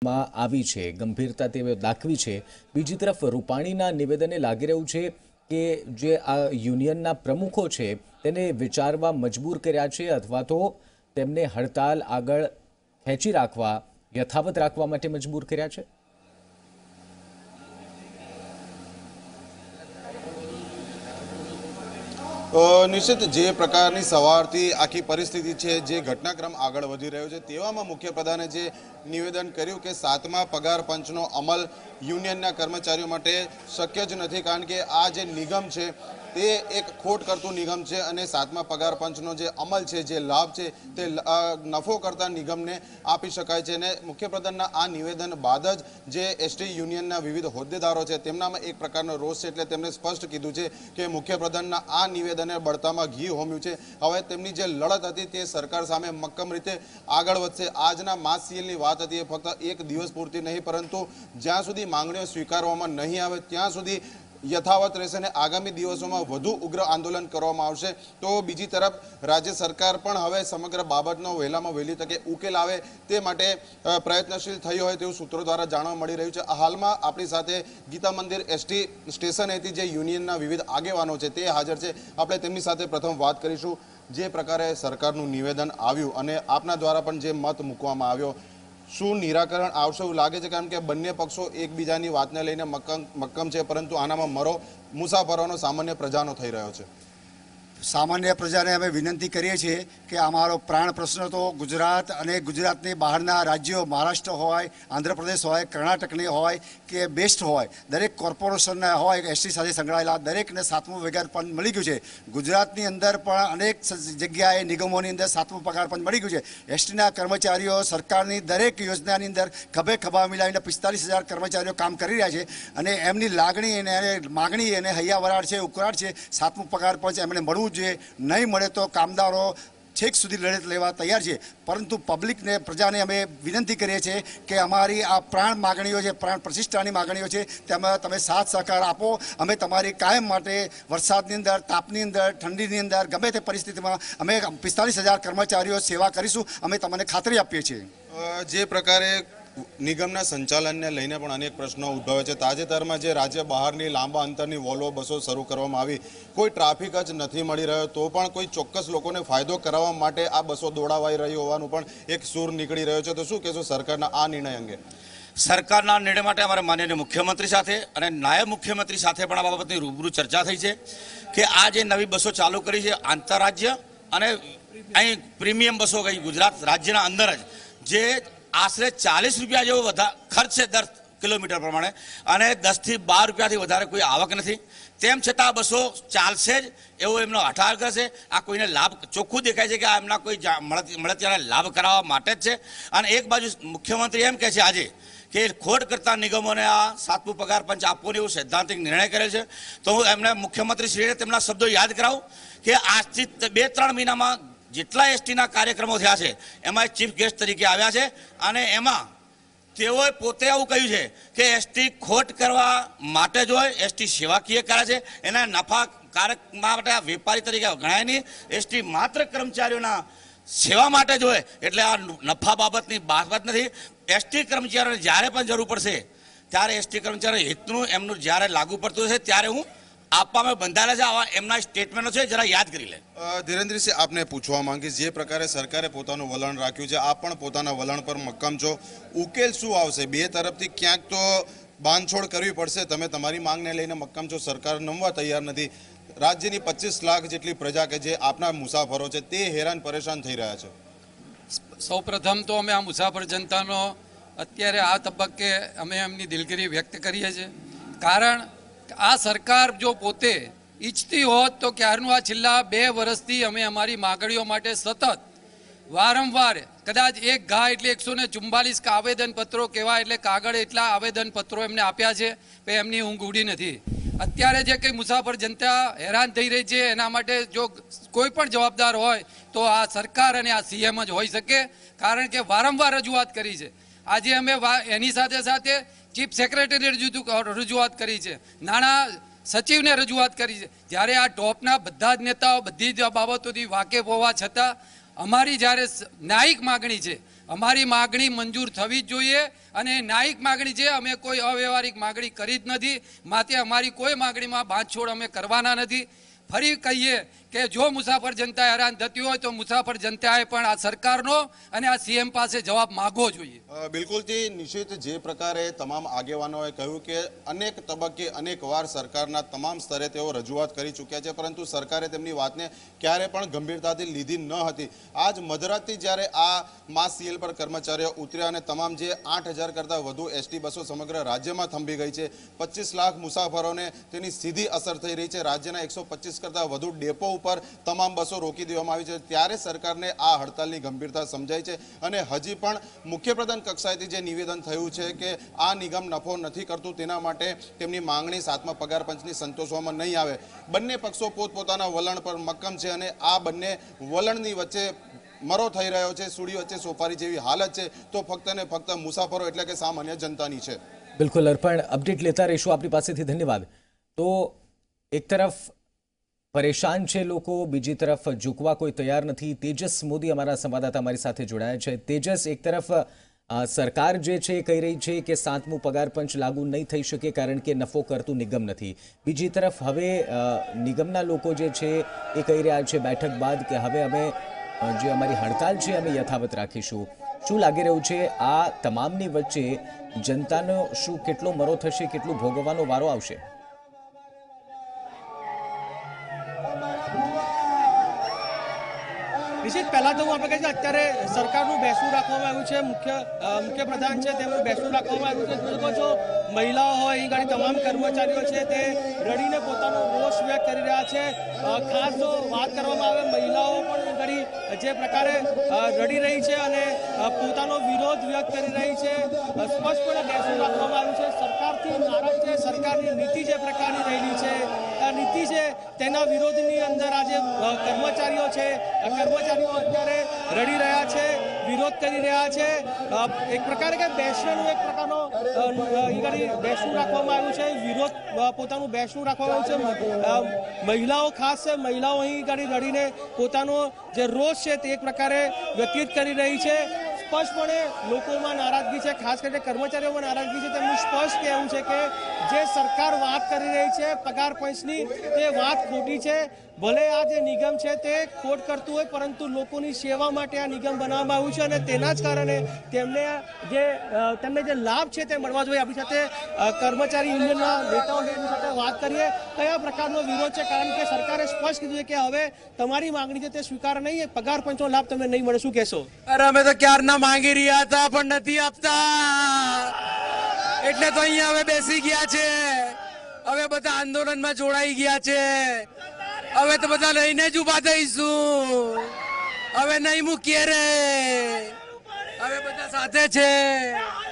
માં આવી છે, ગંભીરતા તે દાખવી છે। બીજી તરફ રૂપાણીના નિવેદને લાગી રહ્યું છે કે જે આ યુનિયનના પ્રમુખો છે તેને વિચારવા મજબૂર કર્યા છે અથવા તો તેમને હડતાલ આગળ ખેંચી રાખવા, યથાવત રાખવા માટે મજબૂર કર્યા છે। નિશ્ચિત જે પ્રકારની સવારથી આખી પરિસ્થિતિ છે, જે ઘટનાક્રમ આગળ વધી રહ્યો છે, તેવામાં મુખ્યપ્રધાને જે નિવેદન કર્યું કે 7મા પગાર પંચનો અમલ યુનિયનના કર્મચારીઓ માટે શક્ય જ નથી, કારણ કે આ જે નિગમ છે તે એક ખોટ કરતું નિગમ છે અને 7મા પગાર પંચનો જે અમલ છે, જે લાભ છે તે નફો કરતા નિગમને આપી શકાય છે। અને મુખ્યપ્રધાનના આ નિવેદન બાદ જ જે એસટી યુનિયનના વિવિધ હોદ્દેદારો છે તેમનામાં એક પ્રકારનો રોષ છે, એટલે તેમણે સ્પષ્ટ કીધું છે કે મુખ્યપ્રધાનના આ નિવેદને બળતામાં ઘી હોમ્યું છે। હવે તેમની જે લડત હતી તે સરકાર સામે મક્કમ રીતે આગળ વધશે। આજના માસ સીએલની વાત હતી એ ફક્ત એક દિવસ પૂરતી નહીં, પરંતુ જ્યાં સુધી માંગણીઓ સ્વીકારવામાં નહીં આવે ત્યાં સુધી યથાવત રહેશે અને આગામી દિવસોમાં વધુ ઉગ્ર આંદોલન કરવામાં આવશે। તો બીજી તરફ રાજ્ય સરકાર પણ હવે સમગ્ર બાબતનો વહેલામાં વહેલી તકે ઉકેલ આવે તે માટે પ્રયત્નશીલ થઈ હોય તેવું સૂત્રો દ્વારા જાણવા મળી રહ્યું છે। હાલમાં આપણી સાથે ગીતા મંદિર એસટી સ્ટેશનેથી જે યુનિયનના વિવિધ આગેવાનો છે તે હાજર છે। આપણે તેમની સાથે પ્રથમ વાત કરીશું। જે પ્રકારે સરકારનું નિવેદન આવ્યું અને આપના દ્વારા પણ જે મત મૂકવામાં આવ્યો, શું નિરાકરણ આવશે એવું લાગે છે? કારણ કે બંને પક્ષો એકબીજાની વાતને લઈને મક્કમ છે, પરંતુ આનામાં મરો મુસાફરોનો, સામાન્ય પ્રજાનો થઈ રહ્યો છે। સામાન્ય પ્રજાને અમે વિનંતી કરીએ છીએ કે અમારો પ્રાણ પ્રશ્ન તો ગુજરાત અને ગુજરાતની બહારના રાજ્યો, મહારાષ્ટ્ર હોય, આંધ્રપ્રદેશ હોય, કર્ણાટકની હોય કે બેસ્ટ હોય, દરેક કોર્પોરેશનના હોય એસટી સાથે સંકળાયેલા દરેકને 7મું પગાર પંચ મળી ગયું છે। ગુજરાતની અંદર પણ અનેક જગ્યાએ નિગમોની અંદર 7મું પગાર પંચ મળી ગયું છે। એસટીના કર્મચારીઓ સરકારની દરેક યોજનાની અંદર ખભે ખભા મિલાવીને 45,000 કર્મચારીઓ કામ કરી રહ્યા છે અને એમની લાગણી અને માગણી અને હૈયાવરાળ છે, ઉકળાટ છે, 7મું પગાર પંચ એમણે મળવું જોઈએ। નહીં મળે તો કામદારો છેક સુધી લડત લેવા તૈયાર છે, પરંતુ પબ્લિકને, પ્રજાને અમે વિનંતી કરીએ છીએ કે અમારી આ પ્રાણ માગણીઓ છે, પ્રાણ પ્રતિષ્ઠાની માગણીઓ છે, તેમાં તમે સાથ સહકાર આપો। અમે તમારી કાયમ માટે વરસાદની અંદર, તાપની અંદર, ઠંડીની અંદર, ગમે તે પરિસ્થિતિમાં અમે 45,000 કર્મચારીઓ સેવા કરીશું, અમે તમને ખાતરી આપીએ છીએ। જે પ્રકારે નિગમના સંચાલનને લઈને પણ અનેક પ્રશ્નો ઉદ્ભવે છે। તાજેતરમાં જે રાજ્ય બહારની લાંબા અંતરની વોલ્વો બસો શરૂ કરવામાં આવી, કોઈ ટ્રાફિક જ નથી મળી રહ્યો, તો પણ કોઈ ચોક્કસ લોકોને ફાયદો કરાવવા માટે આ બસો દોડાવાઈ રહી હોવાનું પણ એક સૂર નીકળી રહ્યો છે। તો શું કહેશો સરકારના આ નિર્ણય અંગે? સરકારના નિર્ણય માટે અમારે માનનીય મુખ્યમંત્રી સાથે અને નાયબ મુખ્યમંત્રી સાથે પણ આ બાબતની રૂબરૂ ચર્ચા થઈ છે કે આ જે નવી બસો ચાલુ કરી છે આંતરરાજ્ય અને અહીં પ્રીમિયમ બસો ગઈ ગુજરાત રાજ્યના અંદર જ, જે આશરે 40 રૂપિયા જેવો ખર્ચ છે દર કિલોમીટર પ્રમાણે અને 10 થી 12 રૂપિયાથી વધારે કોઈ આવક નથી, તેમ છતાં બસો ચાલશે જ એવો એમનો હઠાર કરશે। આ કોઈને લાભ ચોખ્ખું દેખાય છે કે આ એમના કોઈ મળતિયાને લાભ કરાવવા માટે જ છે। અને એક બાજુ મુખ્યમંત્રી એમ કહે છે આજે કે ખોટ કરતા નિગમોને આ 7મું પગાર પંચ આપવાનો એવો સૈદ્ધાંતિક નિર્ણય કરેલ છે। તો હું એમને મુખ્યમંત્રીશ્રીને તેમના શબ્દો યાદ કરાવું કે આજથી 2-3 મહિનામાં જેટલા એસટીના કાર્યક્રમો થયા છે એમાં ચીફ ગેસ્ટ તરીકે આવ્યા છે અને એમાં તેઓએ પોતે એવું કહ્યું છે કે એસટી ખોટ કરવા માટે જ હોય, એસટી સેવાકીય કરે છે, એના નફાકારક માટે વેપારી તરીકે ગણાય નહીં, એસટી માત્ર કર્મચારીઓના સેવા માટે જ હોય, એટલે આ નફા બાબતની બાબત નથી। એસટી કર્મચારીઓને જ્યારે પણ જરૂર પડશે ત્યારે એસટી કર્મચારીઓ હિતનું એમનું જ્યારે લાગુ પડતું હશે ત્યારે હું આપવામાં બંધાયેલા છે, આવા એમના સ્ટેટમેન્ટો છે, જરા યાદ કરી લે। ધીરેન્દ્રસિંહ, આપને પૂછવા માંગીશ, જે પ્રકારે સરકારે પોતાનું વલણ રાખ્યું છે, આપ પણ પોતાના વલણ પર મક્કમ છો, ઉકેલ શું આવશે? બે તરફથી ક્યાંક તો બાંધછોડ કરવી પડશે। તમે તમારી માંગને લઈને મક્કમ છો, સરકાર નમવા તૈયાર નથી। રાજ્યની 25 લાખ જેટલી પ્રજા કે જે આપના મુસાફરો છે તે હેરાન પરેશાન થઈ રહ્યા છે। સૌ પ્રથમ તો અમે આ મુસાફર જનતાનો અત્યારે આ તબક્કે અમે એમની દિલગીરી વ્યક્ત કરીએ છીએ, કારણ આ સરકાર જો પોતે ઈચ્છતી હોત તો ક્યારનું આ છેલ્લા 2 વર્ષથી અમે અમારી માગણીઓ માટે સતત વારંવાર કદાચ એક ઘા એટલે 144 આવેદનપત્રો કહેવાય, એટલે કાગળ એટલા આવેદનપત્રો એમને આપ્યા છે, પણ એમની ઊંઘ ઉડી નથી। અત્યારે જે કંઈ મુસાફર જનતા હેરાન થઈ રહી છે એના માટે જો કોઈ પણ જવાબદાર હોય તો આ સરકાર અને આ સીએમ જ હોઈ શકે, કારણ કે વારંવાર રજૂઆત કરી છે। આજે અમે એની સાથે સાથે ચીફ સેક્રેટરીએ રજૂઆત કરી છે, નાણાં સચિવને રજૂઆત કરી છે। જ્યારે આ ટોપના બધા જ નેતાઓ બધી જ બાબતોથી વાકેફ હોવા છતાં અમારી જ્યારે ન્યાયિક માગણી છે અમારી માગણી મંજૂર થવી જ જોઈએ અને ન્યાયિક માગણી છે. અમે કોઈ અવ્યવહારિક માગણી કરી જ નથી, માટે અમારી કોઈ માગણીમાં બાંધછોડ અમે કરવાના નથી. ફરી કહીએ કે જો મુસાફર જનતા હેરાન થતી હોય તો મુસાફર જનતાએ પણ આ સરકારનો અને આ સીએમ પાસે જવાબ માંગવો જોઈએ. બિલકુલથી નિશ્ચિત જે પ્રકારે તમામ આગેવાનોએ કહ્યું કે અનેક તબક્કે અનેક વાર સરકારના તમામ સ્તરે તેઓ રજૂઆત કરી ચૂક્યા છે, પરંતુ સરકારે તેમની વાતને ક્યારે પણ ગંભીરતાથી લીધી ન હતી. આજ મધરાતથી જ્યારે આ માસ સીએલ પર કર્મચારીઓ ઉતર્યા અને તમામ જે 8,000 કરતાં વધુ એસટી બસો સમગ્ર રાજ્યમાં થંભી ગઈ છે, 25 લાખ મુસાફરોને તેની સીધી અસર થઈ રહી છે. રાજ્યના 125 કરતાં વધુ ડેપો ઉપર તમામ બસો રોકી દેવામાં આવી છે. ત્યારે સરકારને આ હડતાલની ગંભીરતા સમજાય છે અને હજી પણ મુખ્યપ્રધાન કક્ષાએથી જે નિવેદન થયું છે કે આ નિગમ નફો નથી કરતું, તેના માટે તેમની માંગણી 7મા પગાર પંચની સંતોષવામાં નહીં આવે. બંને પક્ષો પોતપોતાના વલણ પર મક્કમ છે અને આ બંને વલણની વચ્ચે મરો થઈ રહ્યો છે. સુડી વચ્ચે સોપારી જેવી હાલત છે, તો ફક્ત ને ફક્ત મુસાફરો એટલે કે સામાન્ય જનતાની છે. બિલકુલ અર્પણ, અપડેટ લેતા રહીશું આપણી પાસેથી. ધન્યવાદ. તો એક તરફ પરેશાન છે લોકો, બીજી તરફ ઝૂકવા કોઈ તૈયાર નથી. તેજસ મોદી અમારા સંવાદદાતા અમારી સાથે જોડાયા છે. તેજસ, એક તરફ સરકાર જે છે કહી રહી છે કે 7મું પગાર પંચ લાગુ નહીં થઈ શકે કારણ કે નફો કરતું નિગમ નથી. બીજી તરફ હવે નિગમના લોકો જે છે એ કહી રહ્યા છે બેઠક બાદ કે હવે અમે જે અમારી હડતાલ છે અમે યથાવત રાખીશું. શું લાગી રહ્યું છે આ તમામની વચ્ચે જનતાનો શું કેટલો મરો થશે, કેટલું ભોગવવાનો વારો આવશે? નિશ્ચિત પહેલા તો હું આપણે કહીએ અત્યારે સરકારનું બેસણું રાખવામાં આવ્યું છે. મુખ્યપ્રધાન છે તેમનું બેસણું રાખવામાં આવ્યું છે. જોઈ શકો છો મહિલાઓ હોય અહીં ગાડી તમામ કર્મચારીઓ છે તે રડીને પોતાનો રોષ વ્યક્ત કરી રહ્યા છે. ખાસ જો વાત કરવામાં આવે મહિલાઓ પણ ગાડી જે પ્રકારે રડી રહી છે અને પોતાનો વિરોધ વ્યક્ત કરી રહી છે. સ્પષ્ટપણે બેસણું રાખવામાં આવ્યું છે. સરકારથી નારાજ છે. સરકારની નીતિ જે પ્રકારની રહેલી છે આ નીતિ છે તેના વિરોધની અંદર આજે કર્મચારીઓ છે કર્મચારીઓ અત્યારે રડી રહ્યા છે, વિરોધ કરી રહ્યા છે. એક પ્રકારે કે બેસણું એક પ્રકારનો બેસણું રાખવામાં આવ્યું છે. વિરોધ પોતાનું બેસણું રાખવામાં આવ્યું છે. મહિલાઓ ખાસ છે, મહિલાઓ અહીં ગાડી રડીને પોતાનો જે રોષ છે તે એક પ્રકારે વ્યતીત કરી રહી છે. સ્પષ્ટપણે લોકોમાં નારાજગી છે, ખાસ કરીને કર્મચારીઓમાં નારાજગી છે. તેમનું સ્પષ્ટ કહેવું છે કે જે સરકાર વાત કરી રહી છે પગાર પંચની તે વાત ખોટી છે. ભલે આ જે નિગમ છે તે ખોટ કરતું હોય પરંતુ લોકોની સેવા માટે આ નિગમ બનાવવામાં આવ્યું છે અને તેના જ કારણે તેમને જે લાભ છે તે મળવા જોઈએ. આપણી સાથે કર્મચારી યુનિયનના નેતાઓની સાથે વાત કરીએ કયા પ્રકારનો વિરોધ છે, કારણ કે સરકારે સ્પષ્ટ કીધું છે કે હવે તમારી માંગણી છે તે સ્વીકાર નહીં, પગાર પંચનો લાભ તમને નહીં મળે. શું કહેશો? અરે અમે તો ક્યારના માંગી રહ્યા હતા પણ નથી આપતા, એટલે તો અહીંયા હવે બેસી ગયા છે. હવે બધા આંદોલનમાં જોડાઈ ગયા છે. હવે તો બધા લઈને જ ઉભા થઈશું. હવે નહીં મૂકીએ રે, હવે બધા સાથે છે.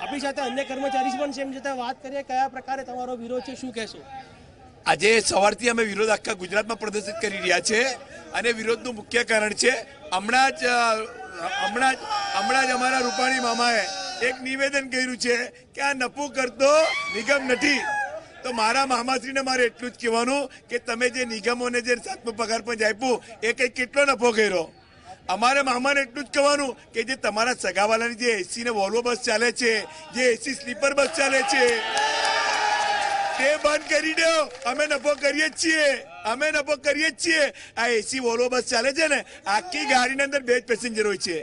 આપણી સાથે અન્ય કર્મચારી પણ છે, એમ છતાં વાત કરીએ કયા પ્રકારે તમારો વિરોધ છે, શું કહેશો? આજે સવારથી અમે વિરોધ આખા ગુજરાતમાં પ્રદર્શિત કરી રહ્યા છે અને વિરોધનું મુખ્ય કારણ છે હમણાં જ અમારા રૂપાણી મામાએ એક નિવેદન કર્યું છે કે આ નફો કરતો નિગમ નથી. તો મારા મામાશ્રીને મારે એટલું જ કહેવાનું કે તમે જે નિગમોને જે 7મું પગાર પંચ આપ્યું એ કંઈ કેટલો નફો કર્યો. અમારે મામાને એટલું જ કહેવાનું કે જે તમારા સગાવાલાની જે એસી ને વોલ્વો બસ ચાલે છે, જે એસી સ્લીપર બસ ચાલે છે તે બંધ કરી દો. અમે નફો કરીએ જ છીએ. આ એસી વોલ્વો બસ ચાલે છે ને આખી ગાડીની અંદર 2 જ પેસેન્જર હોય છે.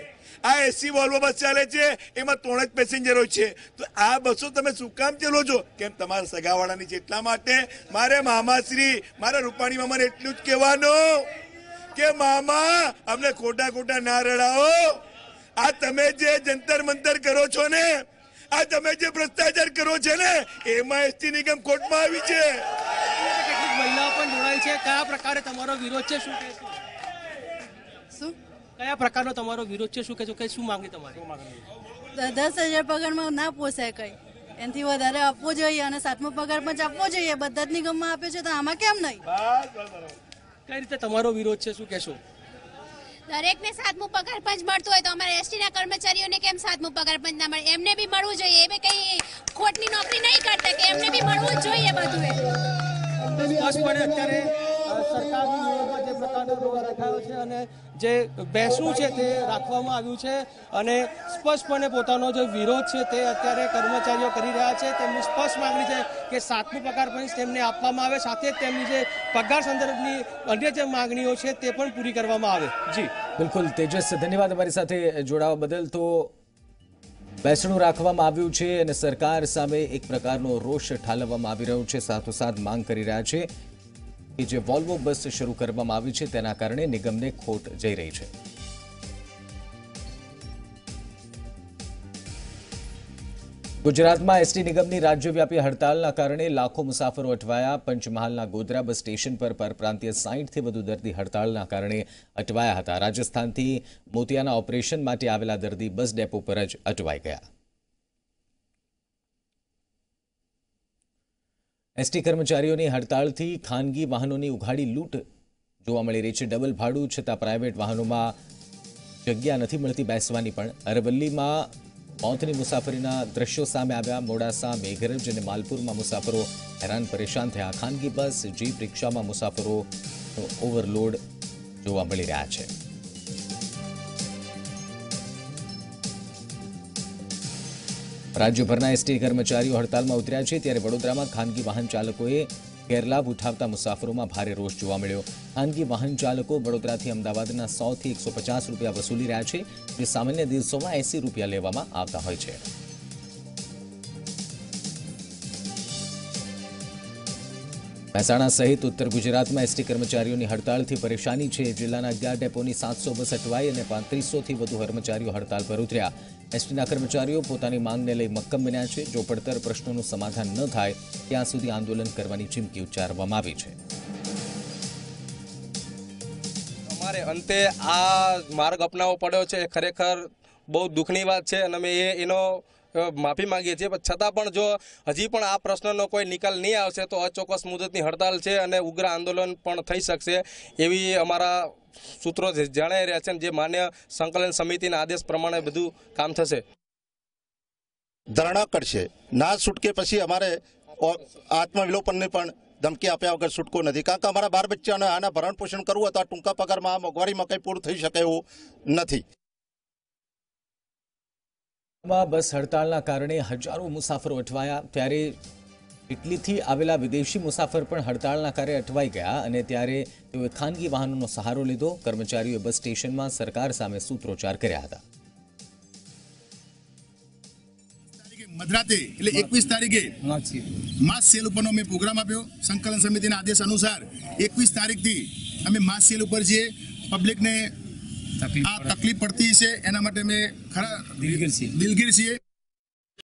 આ એસી વોલ્વો બસ ચાલે છે એમાં 3 જ પેસેન્જર હોય છે. તો આ બસો તમે શું કામ ચલો છો? કેમ તમારા સગાવાળાની છે એટલા માટે. મારે મામાશ્રી મારા રૂપાણી મામાને એટલું જ કહેવાનું કે મામા અમને ખોટા ના રડાવો. આ તમે જે જંતર મંતર કરો છો ને, આ તમે જે ભ્રષ્ટાચાર કરો છો ને એમાં એસટી નિગમ ખોટમાં આવી છે. કેટલીક મહિલાઓ પણ જોડાઈ છે. કયા પ્રકારે તમારો વિરોધ છે, શું કહેશો? કયા પ્રકારનો તમારો વિરોધ છે, શું કહેશો? કઈ શું માંગણી તમારી? 10,000 પગારમાં ના પોસાય, કઈ એનાથી વધારે આપવો જોઈએ અને 7મો પગાર પણ આપવો જોઈએ. બધા જ નિગમમાં આપે છે તો આમાં કેમ નહીં? કઈ રીતે તમારો વિરોધ છે, શું કહેશો? દરેકને 7મું પગાર પંચ મળતું હોય તો અમારા એસટીના કર્મચારીઓને કેમ 7મું પગાર પંચ ના મળે? એમને બી મળવું જોઈએ. એ બી કઈ ખોટની નોકરી નહીં કરતા કે એમને બી મળવું જ જોઈએ બધું. સ્પષ્ટપણે અત્યારે સરકારની નિયમમાં જે પ્રકારનો રોક રખાયો છે અને જે બેસણું છે તે રાખવામાં આવ્યું છે અને સ્પષ્ટપણે પોતાનો જે વિરોધ છે તે અત્યારે કર્મચારીઓ કરી રહ્યા છે. તેમની સ્પષ્ટ માંગણી છે કે 7મું પગાર પંચ તેમને આપવામાં આવે, સાથે જ તેમની જે પગાર સંદર્ભની અન્ય જે માંગણીઓ છે તે પણ પૂરી કરવામાં આવે. જી બિલકુલ તેજસ, ધન્યવાદ અમારી સાથે જોડાવા બદલ. તો બેસણું રાખવામાં આવ્યું છે અને સરકાર સામે એક પ્રકારનો રોષ ઠાલવવામાં આવી રહ્યો છે. સાથોસાથ માંગ કરી રહ્યા છે કે જે વોલ્વો બસ શરૂ કરવામાં આવી છે તેના કારણે નિગમને ખોટ જઈ રહી છે. ગુજરાતમાં એસટી નિગમની રાજ્યવ્યાપી હડતાલના કારણે લાખો મુસાફરો અટવાયા. પંચમહાલના ગોધરા બસ સ્ટેશન પર પરપ્રાંતીય 60થી વધુ દર્દી હડતાલના કારણે અટવાયા હતા. રાજસ્થાનથી મોતિયાના ઓપરેશન માટે આવેલા દર્દી બસ ડેપો પર જ અટવાઈ ગયા. એસટી કર્મચારીઓની હડતાળથી ખાનગી વાહનોની ઉઘાડી લૂંટ જોવા મળી રહી છે. ડબલ ભાડું છતાં પ્રાઇવેટ વાહનોમાં જગ્યા નથી મળતી બેસવાની પણ. અરવલ્લીમાં મોતની મુસાફરીના દ્રશ્યો સામે આવ્યા. મોડાસા, મેઘરજ અને માલપુરમાં મુસાફરો હેરાન પરેશાન થયા. ખાનગી બસ, જીપ, રિક્ષામાં મુસાફરો ઓવરલોડ જોવા મળી રહ્યા છે. રાજ્યભરના એસટી કર્મચારીઓ હડતાલમાં ઉતર્યા છે, ત્યારે વડોદરામાં ખાનગી વાહન ચાલકોએ ગેરલાભ ઉઠાવતા મુસાફરોમાં ભારે રોષ જોવા મળ્યો. ખાનગી વાહન ચાલકો વડોદરાથી અમદાવાદના 100 થી 150 રૂપિયા વસૂલી રહ્યા છે, જે સામાન્ય દિવસોમાં 80 રૂપિયા લેવામાં આવતા હોય છે. મહેસાણા સહિત ઉત્તર ગુજરાતમાં એસટી કર્મચારીઓની હડતાળથી પરેશાની છે. જિલ્લાના 11 ડેપોની 700 બસ અટવાઈ અને 3500થી વધુ કર્મચારીઓ હડતાળ પર ઉતર્યા. એસટીના કર્મચારીઓ પોતાની માંગને લઈ મક્કમ બન્યા છે. જો પડતર પ્રશ્નોનું સમાધાન ન થાય ત્યાં સુધી આંદોલન કરવાની ચીમકી ઉચ્ચારવામાં આવી છે. અમારે અંતે આ માર્ગ અપનાવવો પડ્યો છે, ખરેખર બહુ દુઃખની વાત છે અને અમે એનો માફી માંગીએ છીએ. છતાં પણ જો હજી પણ આ પ્રશ્નનો કોઈ નિકાલ નહીં આવશે તો અચોક્કસ મુદતની હડતાલ છે અને ઉગ્ર આંદોલન પણ થઈ શકશે એવી અમારા સૂત્રો જણાઈ રહ્યા છે. જે માન્ય સંકલન સમિતિના આદેશ પ્રમાણે બધું કામ થશે. ધરણા કરશે. ના છૂટકે પછી અમારે આત્મવિલોપનની પણ ધમકી આપ્યા વગર છૂટકો નથી. કારણ કે અમારા 12 બચ્ચાને આના ભરણ પોષણ કરવું હતું. ટૂંકા પગારમાં આ મોંઘવારીમાં કંઈ પૂરું થઈ શકે એવું નથી. બસ હડતાલના કારણે હજારો મુસાફરો અટવાયા, ત્યારે ઇટલીથી આવેલા વિદેશી મુસાફર પણ હડતાળના કારણે અટવાઈ ગયા અને ત્યારે તેઓએ ખાનગી વાહનોનો સહારો લીધો. કર્મચારીઓએ બસ સ્ટેશનમાં સરકાર સામે સૂત્રોચ્ચાર કર્યા હતા. મધરાતે એટલે 21 તારીખે માસ સેલ ઉપરનો અમે પ્રોગ્રામ આપ્યો. સંકલન સમિતિના આદેશ અનુસાર 21 તારીખથી અમે માસ સેલ ઉપર જે પબ્લિકને આ તકલીફ પડતી છે એના માટે અમે ખરા દિલગીર છીએ.